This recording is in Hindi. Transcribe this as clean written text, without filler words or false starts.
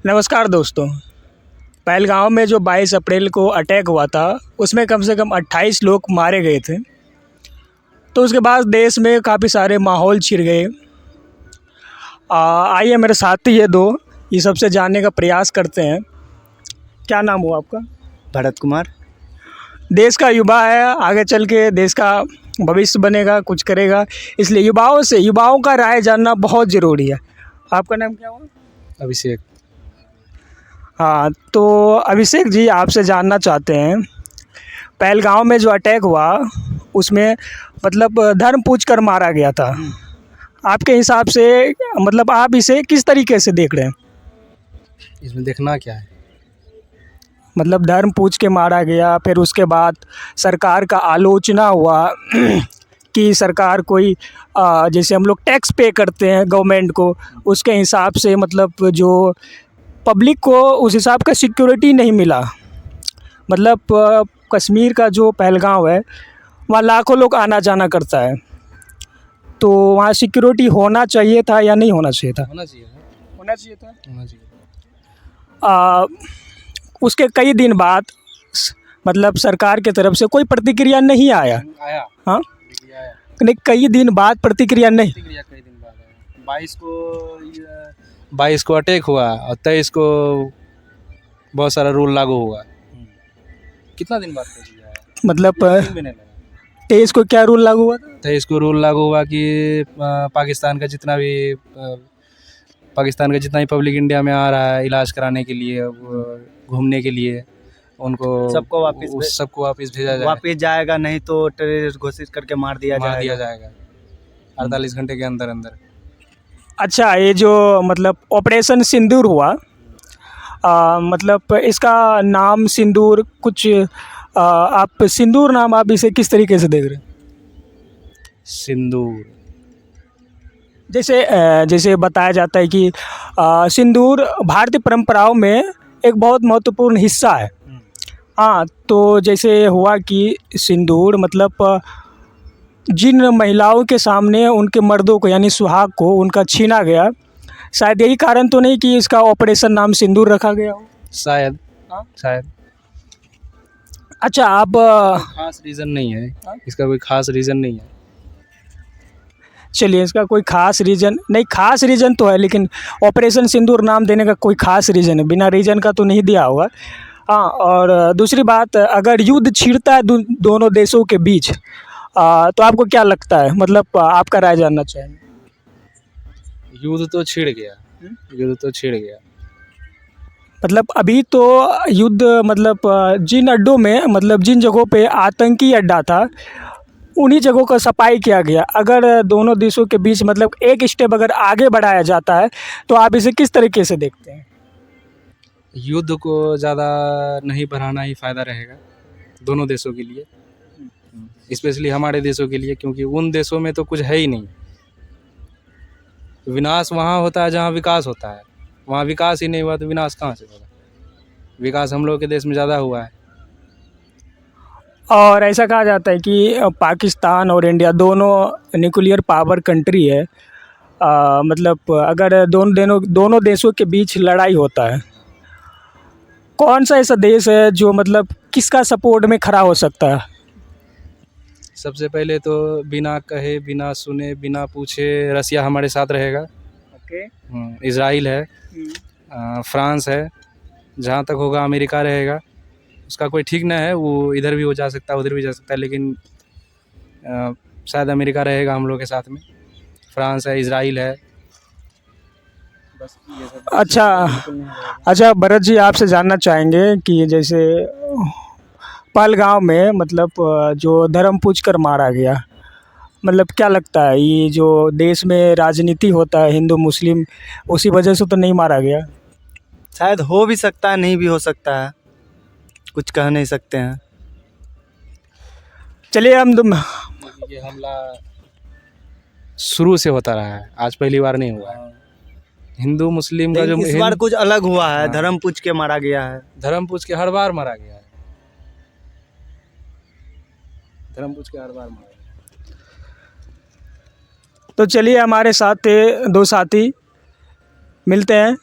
नमस्कार दोस्तों। पहलगाँव में जो 22 अप्रैल को अटैक हुआ था उसमें कम से कम 28 लोग मारे गए थे। तो उसके बाद देश में काफ़ी सारे माहौल छिड़ गए। आइए मेरे साथी ये दो ये सबसे जानने का प्रयास करते हैं। क्या नाम हुआ आपका? भरत कुमार। देश का युवा है, आगे चल के देश का भविष्य बनेगा, कुछ करेगा, इसलिए युवाओं का राय जानना बहुत ज़रूरी है। आपका नाम क्या हुआ? अभिषेक। हाँ, तो अभिषेक जी आपसे जानना चाहते हैं, पहलगाँव में जो अटैक हुआ उसमें मतलब धर्म पूछ कर मारा गया था। आपके हिसाब से मतलब आप इसे किस तरीके से देख रहे हैं? इसमें देखना क्या है? मतलब धर्म पूछ के मारा गया, फिर उसके बाद सरकार का आलोचना हुआ कि सरकार कोई जैसे हम लोग टैक्स पे करते हैं गवर्नमेंट को, उसके हिसाब से मतलब जो पब्लिक को उस हिसाब का सिक्योरिटी नहीं मिला। मतलब कश्मीर का जो पहलगाँव है वहाँ लाखों लोग आना जाना करता है, तो वहाँ सिक्योरिटी होना चाहिए था या नहीं होना चाहिए था? होना चाहिए था। होना चाहिए था। होना चाहिए उसके कई दिन बाद मतलब सरकार की तरफ से कोई प्रतिक्रिया नहीं आया। आया। हाँ, आया। नहीं, कई दिन बाद प्रतिक्रिया नहीं। प्रतिक्रिया कई दिन बाद आया। 22 को अटैक हुआ और 23 को बहुत सारा रूल लागू हुआ। कितना दिन बाद प्रतिक्रिया आया? मतलब 3 महीने लगा। 23 को क्या रूल लागू हुआ था? 23 को रूल लागू हुआ कि पाकिस्तान का जितना भी पब्लिक इंडिया में आ रहा है इलाज कराने के लिए, घूमने के लिए, उनको सबको वापस भेजा जाए। वापस जाएगा, नहीं तो टेररिस्ट घोषित करके मार दिया जाएगा 48 घंटे के अंदर अंदर। अच्छा, ये जो मतलब ऑपरेशन सिंदूर हुआ, मतलब इसका नाम सिंदूर कुछ आप सिंदूर नाम आप इसे किस तरीके से देख रहे हैं? सिंदूर जैसे बताया जाता है कि सिंदूर भारतीय परंपराओं में एक बहुत महत्वपूर्ण हिस्सा है। हाँ, तो जैसे हुआ कि सिंदूर मतलब जिन महिलाओं के सामने उनके मर्दों को यानी सुहाग को उनका छीना गया, शायद यही कारण तो नहीं कि इसका ऑपरेशन नाम सिंदूर रखा गया हो? शायद। हाँ? शायद। अच्छा, आप खास रीज़न नहीं है। इसका कोई खास रीज़न नहीं है। चलिए, इसका कोई खास रीज़न नहीं, खास रीज़न तो है लेकिन ऑपरेशन सिंदूर नाम देने का कोई खास रीज़न है, बिना रीज़न का तो नहीं दिया होगा। हाँ, और दूसरी बात, अगर युद्ध छिड़ता है दोनों देशों के बीच, तो आपको क्या लगता है? मतलब आपका राय जानना चाहेंगे। युद्ध तो छिड़ गया। युद्ध तो छिड़ गया। मतलब अभी तो युद्ध मतलब जिन अड्डों में मतलब जिन जगहों पे आतंकी अड्डा था उन्हीं जगहों का सफाई किया गया। अगर दोनों देशों के बीच मतलब एक स्टेप अगर आगे बढ़ाया जाता है तो आप इसे किस तरीके से देखते हैं? युद्ध को ज़्यादा नहीं बढ़ाना ही फ़ायदा रहेगा दोनों देशों के लिए, स्पेशली हमारे देशों के लिए, क्योंकि उन देशों में तो कुछ है ही नहीं। विनाश वहाँ होता है जहाँ विकास होता है, वहाँ विकास ही नहीं हुआ तो विनाश कहाँ से होगा? विकास हम लोग के देश में ज़्यादा हुआ है। और ऐसा कहा जाता है कि पाकिस्तान और इंडिया दोनों न्यूक्लियर पावर कंट्री है। मतलब अगर दोनों देशों के बीच लड़ाई होता है, कौन सा ऐसा देश है जो मतलब किसका सपोर्ट में खड़ा हो सकता है? सबसे पहले तो बिना कहे, बिना सुने, बिना पूछे रसिया हमारे साथ रहेगा। ओके। इजराइल है, फ्रांस है, जहाँ तक होगा अमेरिका रहेगा। उसका कोई ठीक ना है, वो इधर भी हो जा सकता है, उधर भी जा सकता है, लेकिन शायद अमेरिका रहेगा हम लोग के साथ में। फ्रांस है, इजराइल है। बस ये सब। अच्छा भरत जी, आपसे जानना चाहेंगे कि जैसे पहलगाँव में मतलब जो धर्म पूछ कर मारा गया, मतलब क्या लगता है ये जो देश में राजनीति होता है हिंदू मुस्लिम, उसी वजह से तो नहीं मारा गया? शायद हो भी सकता है, नहीं भी हो सकता है, कुछ कह नहीं सकते हैं। चलिए ये हमला शुरू से होता रहा है, आज पहली बार नहीं हुआ है। हिंदू मुस्लिम का जो इस बार कुछ अलग हुआ है, धर्म पूछ के मारा गया है। धर्म पूछ के हर बार मारा गया है। धर्म पूछ के हर बार मारा गया। तो चलिए, हमारे साथ थे दो साथी, मिलते हैं।